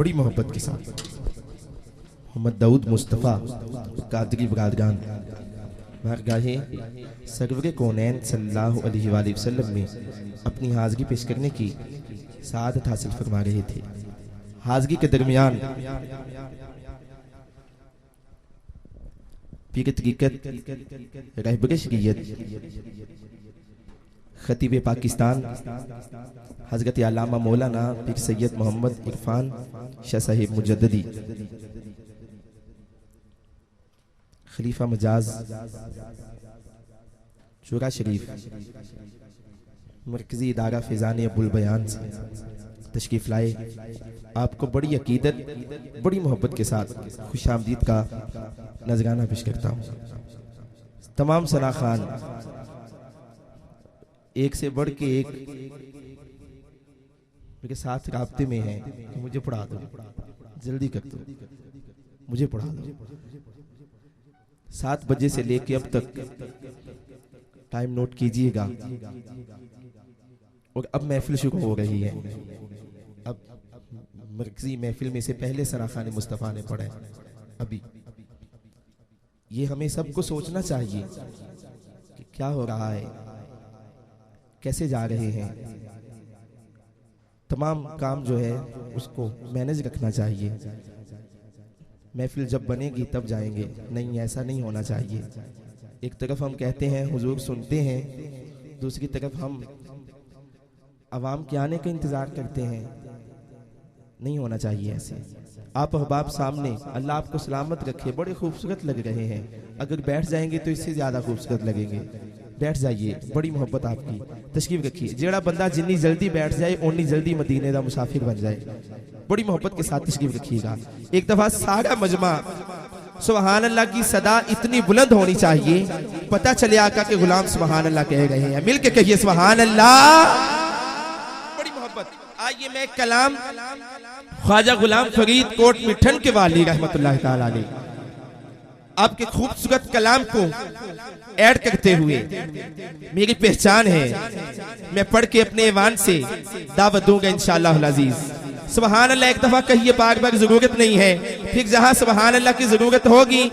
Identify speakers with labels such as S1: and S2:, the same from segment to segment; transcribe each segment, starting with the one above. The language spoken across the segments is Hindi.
S1: बड़ी मोहब्बत के साथ मोहम्मद दाऊद मुस्तफ़ा कादरी बरादरान बारगाहे सरवर कौनैन सल्लल्लाहु अलैहि वसल्लम में अपनी हाज़गी पेश करने की सआदत हासिल फरमा रहे थे। हाज़गी के दरमियान पीर तरीक़त रहबर शरीयत खतीब पाकिस्तान हज़रत अल्लामा मौलाना पीर सैयद मोहम्मद इरफान शाह साहिब मुजद्ददी खलीफा मजाज चूरा शरीफ मरकजी इदारा फैज़ान अबुल बयान से तशरीफ़ लाए। आपको बड़ी अकीदत बड़ी मोहब्बत के साथ खुशामदीद का नजराना पेश करता हूँ। तमाम सना खान एक से बढ़ के एक मेरे साथ राब्ते में है कि मुझे पढ़ा दो, जल्दी कर दो, मुझे पढ़ा दो। 7 बजे से लेके अब तक टाइम नोट कीजिएगा। और अब महफिल शुरू हो रही है। अब मरकजी महफिल में से पहले सराखान मुस्तफ़ा ने पढ़ा है। अभी ये हमें सबको सोचना चाहिए कि क्या हो रहा है, कैसे जा रहे हैं। तमाम काम जो है उसको मैनेज रखना चाहिए। महफिल जब बनेगी तब जाएंगे, नहीं ऐसा नहीं होना चाहिए। एक तरफ हम कहते हैं हुजूर सुनते हैं, दूसरी तरफ हम अवाम के आने का इंतज़ार करते हैं। नहीं होना चाहिए ऐसे। आप अहबाब सामने, अल्लाह आपको सलामत रखे, बड़े खूबसूरत लग रहे हैं। अगर बैठ जाएंगे तो इससे ज़्यादा खूबसूरत लगेंगे। बैठ जाइए, बड़ी मोहब्बत आपकी, तशरीफ रखिए। जेड़ा बंदा जितनी जल्दी बैठ जाए उतनी जल्दी मदीने का मुसाफिर बन जाए। बड़ी मोहब्बत के साथ तशरीफ रखिएगा। एक दफा सारा मजमा सुभान अल्लाह की सदा इतनी बुलंद होनी चाहिए, पता चले आका के गुलाम सुभान अल्लाह कह रहे हैं। मिलके कहिए सुभान अल्लाह। बड़ी मोहब्बत। आइए मैं कलाम ख्वाजा गुलाम फरीद कोट मिठन के वाली रहमतुल्लाह ताला अलैह आपके खूबसूरत कलाम को ऐड करते हुए मेरी पहचान है, मैं पढ़ के अपने ईवान से दावत दूंगा इंशाअल्लाह अज़ीज। सुभान अल्लाह एक दफा कहिए, बार बार जरूरत नहीं है। फिर जहां सुभान अल्लाह की जरूरत होगी,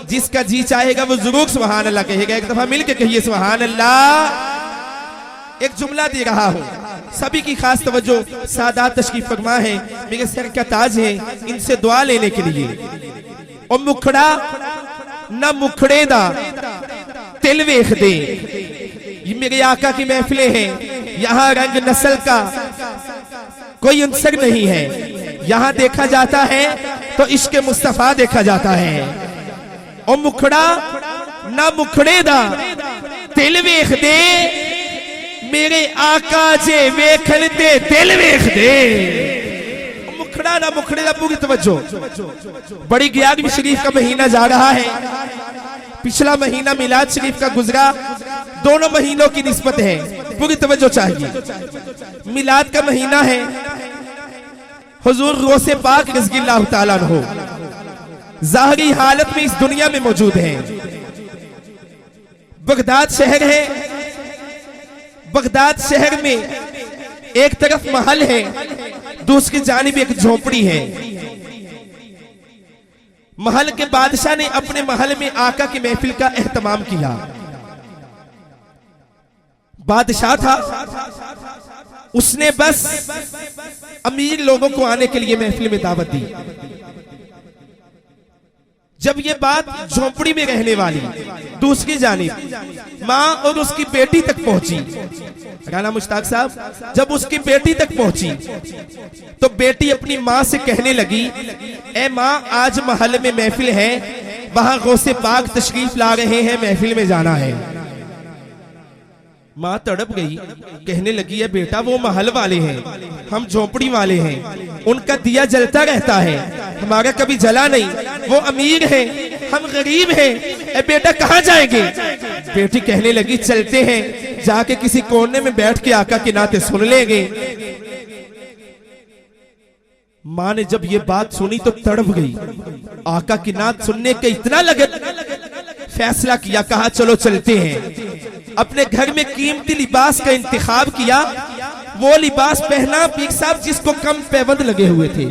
S1: जिसका जी चाहेगा वो जरूर सुभान अल्लाह कहेगा। एक दफा मिलके कहिए सुभान अल्लाह। एक जुमला दे रहा हूँ, सभी की खास तवज्जो। सादात तशरीफ फरमा है, मेरे सर का ताज है, इनसे दुआ लेने के लिए। और मुखड़ा ना मुखड़े दा तिल वेख दे। ये मेरे आका की महफिलें हैं। यहाँ रंग नस्ल का कोई अंसर नहीं है। यहाँ देखा जाता है तो इश्क मुस्तफा देखा जाता है। और मुखड़ा ना मुखड़े दा तिल वेख दे, मेरे आका जे वेखन दे दिल वेख दे। मुखड़ा ना मुखड़े दा पूरी तवज्जो। बड़ी 11वीं शरीफ का महीना जा रहा है। पिछला महीना मिलाद शरीफ का गुजरा। दोनों महीनों की निस्बत है, पूरी तवज्जो चाहिए। मिलाद का महीना है। हुजूर गौसे पाक रज़ियल्लाहु ताला अन्हु ज़ाहिरी हालत में इस दुनिया में मौजूद हैं। बगदाद शहर है। बगदाद शहर में एक तरफ महल है, दूसरी जानिब एक झोपड़ी है। महल के बादशाह ने अपने महल में आका की महफिल का एहतमाम किया। बादशाह था, उसने बस अमीर लोगों को आने के लिए महफिल में दावत दी। जब ये बात झोपड़ी में रहने वाली दूसरी जानिब माँ और उसकी बेटी तक पहुंची, राना मुश्ताक साहब, जब उसकी बेटी तक पहुंची तो बेटी अपनी माँ से कहने लगी, ए माँ आज महल में महफिल है, वहां गौसे पाक तशरीफ ला रहे हैं, महफिल में जाना है। माँ तड़प गई, कहने लगी है बेटा वो महल वाले हैं, हम झोपड़ी वाले हैं, उनका दिया जलता रहता है, हमारा कभी जला नहीं। वो अमीर हैं, हम गरीब हैं, ए बेटा कहाँ जाएंगे। बेटी कहने लगी चलते हैं, जाके किसी कोने में बैठ के आका की नाते सुन लेंगे। माँ ने जब ये बात सुनी तो तड़प गई। आका की नात सुनने का इतना लगन, फैसला किया, कहा चलो चलते हैं। अपने घर में कीमती लिबास का इंतखाब किया, वो लिबास पहना पीर साहब जिसको कम पैबंद लगे हुए थे।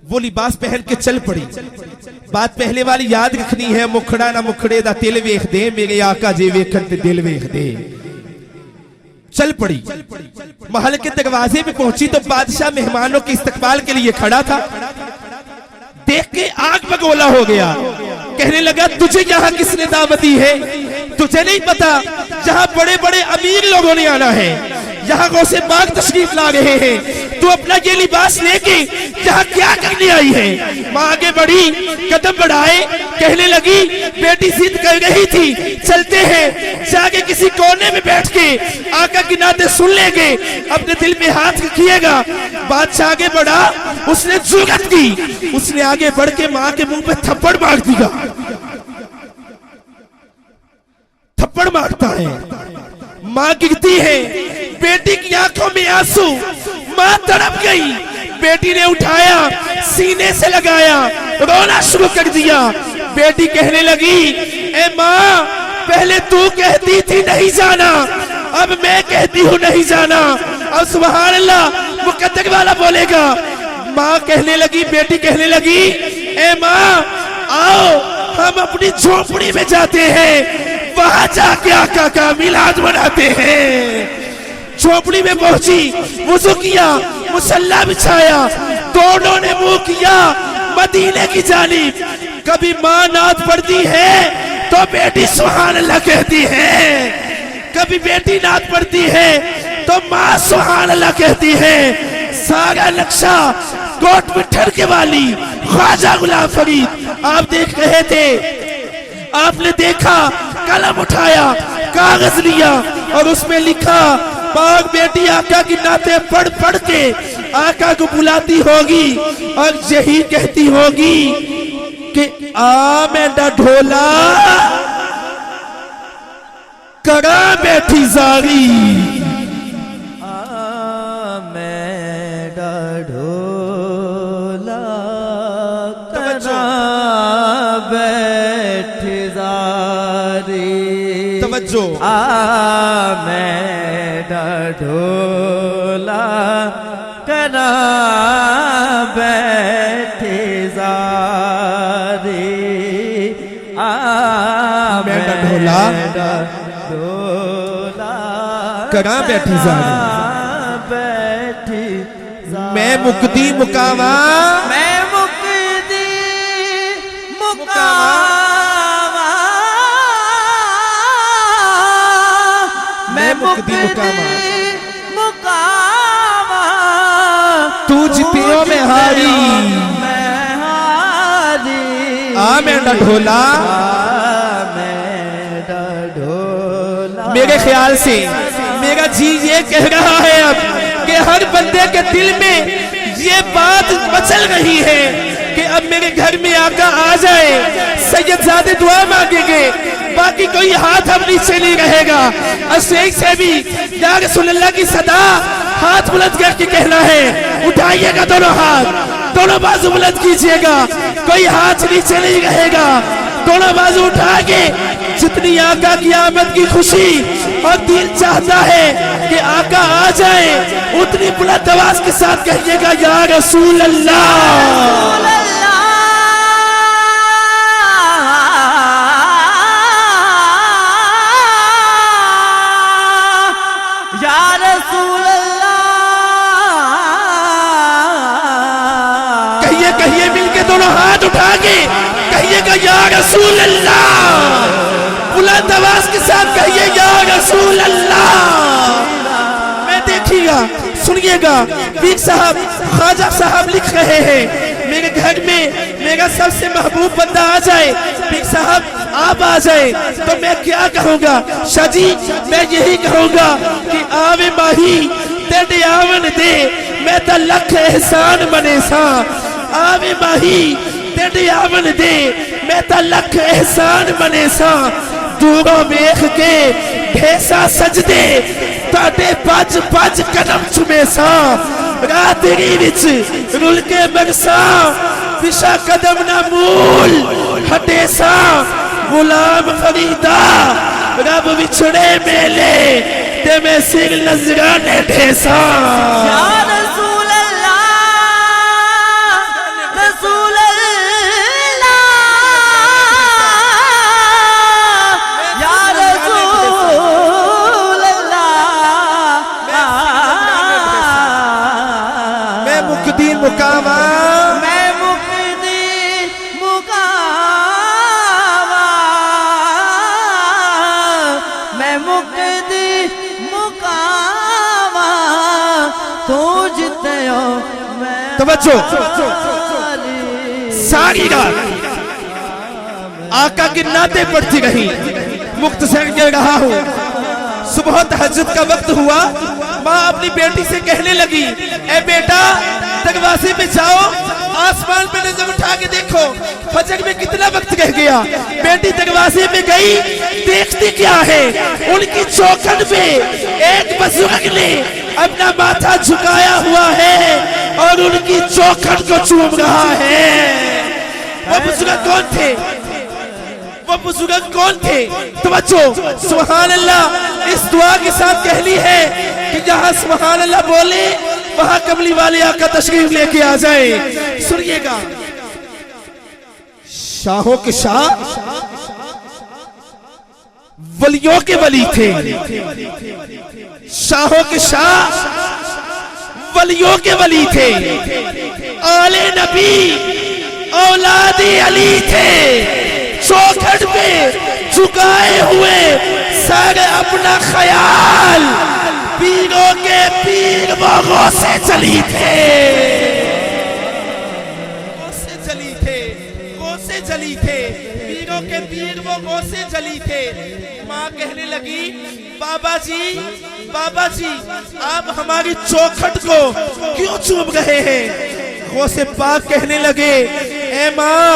S1: वो लिबास पहन के चल पड़ी। बात पहले वाली याद रखनी है, मुखड़ा ना मुखड़े दा तिल वेख दे, मेरे आका जे वेखन ते दिल वेख दे। चल पड़ी, महल के दरवाजे पे पहुंची तो बादशाह मेहमानों के इस्तकबाल के लिए खड़ा था। देख के आग बगोला हो गया, कहने लगा तुझे यहाँ किसने दावत दी है? तुझे नहीं पता जहाँ बड़े बड़े अमीर लोगों ने आना है, यहाँ गौसे बाग तशरीफ ला रहे हैं, तू अपना ये लिबास लेके यहाँ क्या करने आई है? माँ आगे बढ़ी, कदम बढ़ाए, कहने लगी बेटी जिद कर रही थी, चलते हैं, जाके किसी कोने में बैठ के आका की नाते सुन लेंगे, अपने दिल में हाथ रखिएगा। बादशाह आगे बढ़ा, उसने जुर्रत की, उसने आगे बढ़ के माँ के मुंह पे थप्पड़ मार दिया। थप्पड़ मारता है, माँ गिरती है, बेटी की आंखों में आंसू, माँ तड़प गई। बेटी ने उठाया, सीने से लगाया, रोना शुरू कर दिया। बेटी कहने लगी, ए माँ, पहले तू कहती थी नहीं जाना, अब मैं कहती हूँ नहीं जाना। अब सुभान अल्लाह, मुकद्दर वाला बोलेगा। माँ कहने लगी, बेटी कहने लगी, ए माँ आओ हम अपनी झोपड़ी में जाते हैं, वहां जाके आका का मिलाद मनाते हैं। झोपड़ी में पहुंची, वुज़ू किया, मुसल्ला बिछाया, दोनों ने मुंह किया मदीने की जानिब। कभी माँ नात पढ़ती है तो बेटी सुभान अल्लाह कहती है, कभी बेटी नात पढ़ती है तो माँ सुभान अल्लाह कहती है। सारा नक्शा कोट मिठर के वाली ख्वाजा गुलाम फरीद आप देख रहे थे। आपने देखा, कलम उठाया, कागज लिया और उसमें लिखा, पाक बेटी आका की नाते पढ़ पढ़ के आका को बुलाती होगी और यही कहती होगी कि आ मेरा ढोला करा बैठी जारी,
S2: आ मेरा ढोला करा बैठी जारी।
S1: तवज्जो,
S2: आ मेरा ढोला करा बैठी जारी। आ
S1: मेरा ढोला करा बैठी जारी। मैं मुक्ति मुकावा,
S2: मैं मुक्ति मुकावा, मैं मुक्ति मुकावा,
S1: तू जितियों में हारी,
S2: मैं हारी।
S1: आ मेरा ढोला।
S2: मेरा ढोला,
S1: मेरे ख्याल से मेरा जी ये कह रहा है अब कि हर बंदे के दिल में ये बात मचल रही है कि अब मेरे घर में आका आ जाए, सैयदजादे दुआ मांगेंगे, बाकी कोई हाथ अब नीचे नहीं रहेगा। अस्टेज से भी या रसूलुल्लाह की सदा हाथ बुलंद करके कहना है, उठाइएगा दोनों हाथ, दोनों बाजू बुलंद कीजिएगा, कोई हाथ नीचे नहीं रहेगा, दोनों बाजू उठा के जितनी आका की आमद की खुशी और दिल चाहता है कि आका आ जाए, उतनी बुलंद आवाज के साथ कहिएगा, या रसूल अल्लाह। कहिए मिलके दोनों हाथ उठा के कहिएगा, या रसूल अल्लाह। बुलंद आवाज के साथ कहिए, या रसूल अल्लाह। मैं देखिएगा, सुनिएगा, पीर साहब ख्वाजा साहब लिख रहे हैं, मेरे घर में मेरा सबसे महबूब बंदा आ जाए, पीर साहब आप आ जाए तो मैं क्या कहूँगा? शाजी मैं यही कहूँगा कि आवे माही तेरे आवन दे, मैं तो लख एहसान बने सा। आवे माही तेरे आवन दे, मैं तो लख एहसान बने सा। दूरों वेख के ढेसा सजदे, ताटे पज पज कदम चुमे सा। रातरी विच रुल के बरसा, पिछा कदम ना मूल हटे सा। गुलाम फरीदा रब विछड़े मेले, ते मैं सिर नजराने ढेसा।
S2: या रसूल अल्लाह
S1: मुक्ति मुकामा,
S2: मैं मुक्ति मुकामा, मैं मुक्ति मुकामा, तुझ तयो मैं
S1: तवज्जो, सारी रात आका की नाते पढ़ती रही। मुख्तसर कह रहा हूँ, सुबह तहज्जुद का वक्त हुआ, माँ अपनी बेटी से कहने लगी, ए बेटा दरवाजे पे जाओ, आसमान पे नजर उठा के देखो फजर में कितना वक्त रह गया। बेटी दरवाजे पे गई, देखती क्या है, उनकी चौखट पे एक बुजुर्ग ने अपना माथा झुकाया हुआ है और उनकी चौखट को चूम रहा है। वो बुजुर्ग कौन थे? वो बुजुर्ग कौन थे? तवज्जो, सुभान अल्लाह इस दुआ के साथ कहली है कि जहां सुभान अल्लाह बोले वहां कमली वाले आका तशरीफ लेके आ जाए। सुनिएगा, शाहों के शाह वलियों के वली थे, शाहों के शाह वलियों के वली थे, आले नबी औलादे अली थे। चौखट पे झुकाए हुए सर अपना ख्याल पीरों के पीर वो गौसे चली थे, गौसे चली थे, गौसे चली थे, पीरों के पीर वो गौसे चली थे। माँ कहने लगी, बाबा जी आप हमारी चौखट को क्यों चूम रहे हैं? गौसे पाक कहने लगे, ए माँ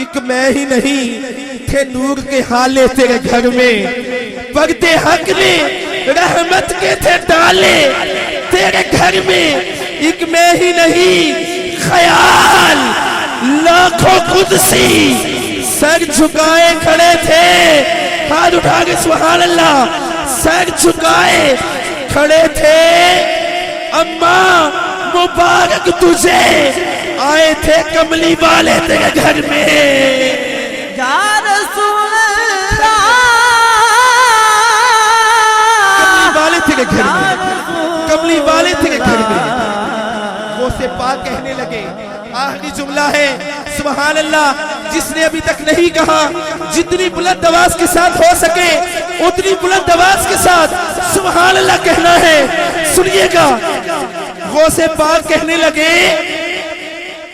S1: एक मैं ही नहीं थे नूर के हाले तेरे घर में, पर्दे हक ने रहमत के थे डाले तेरे घर में। एक मैं ही नहीं ख्याल लाखों कुदसी सर झुकाए खड़े थे, हाथ उठा के सुभान अल्लाह, सर झुकाए खड़े थे। अम्मा मुबारक तुझे, आए थे कमली वाले तेरे घर में।
S2: या रसूल अल्लाह,
S1: कमली वाले तेरे घर में, कमली वाले तेरे घर में। वो से पाक कहने लगे, आखिरी जुमला है सुभान अल्लाह, जिसने अभी तक नहीं कहा, जितनी बुलंद आवाज के साथ हो सके उतनी बुलंद आवाज के साथ सुभान अल्लाह कहना है। सुनिएगा, वो से पाक कहने लगे,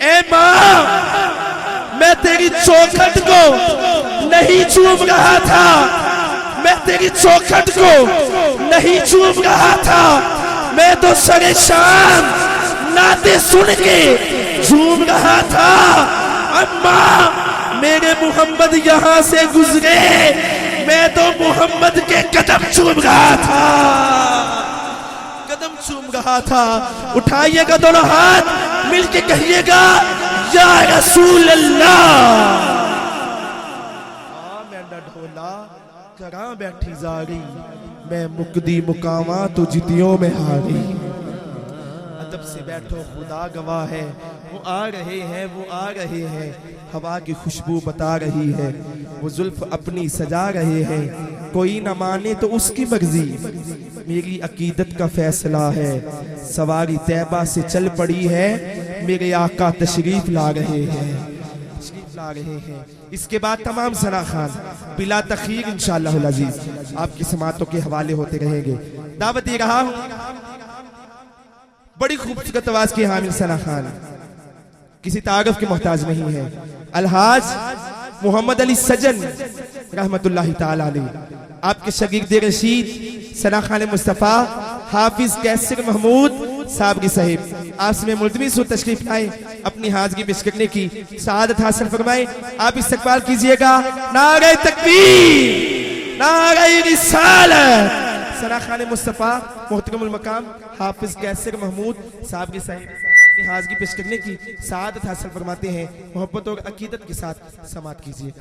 S1: ए माँ मैं तेरी चौखट को नहीं चूम रहा था, मैं तेरी चौखट को नहीं चूम रहा था, मैं तो सरे शाम नाते सुन के झूम रहा था। अम्मा मेरे मोहम्मद यहाँ से गुजरे, मैं तो मोहम्मद के कदम चूम रहा था, कदम चूम रहा था। उठाइएगा दोनों हाथ, मिलके कहिएगा या रसूल अल्लाह। मैं ढोला करा बैठी जारी, मैं मुक्दी मुकामा तो जितियों में हारी। अदब से बैठो खुदा गवाह है, वो आ रहे हैं, वो आ रहे हैं, हवा की खुशबू बता रही है, वो जुल्फ अपनी सजा रहे हैं, कोई न माने तो उसकी मर्जी, मेरी अकीदत का फैसला है, सवारी तैबा से चल पड़ी है, मेरे आका तशरीफ ला रहे हैं, तशरीफ ला रहे हैं। इसके बाद तमाम सना खान बिला तखीर इंशाअल्लाह अज़ीज आपकी समातों के हवाले होते रहेंगे। दावत दे रहा हूं, बड़ी खूबसूरत आवाज की हामिल सना खान, किसी तारुफ के मोहताज नहीं है। अलहाज मोहम्मद अली सजन रहमतुल्लाहि ताला अलैह, आपके शगीर्द रशीद सना खान मुस्तफ़ा हाफिज कैसर महमूद साबरी साहिब आपसे मैं मुल्तमिस हूं तशरीफ लाए, अपनी हाज़गी पेश करने की सआदत हासिल फरमाए। आप इस्तकबाल कीजिएगा, नारे तकबीर, नारे रिसालत। सना खान मुस्तफ़ा मोहतरमुल मकाम हाफिज कैसर महमूद साबरी साहिब अपनी हाज़गी पेश करने की सआदत हासिल फरमाते हैं। मोहब्बत और अकीदत के साथ समात कीजिए।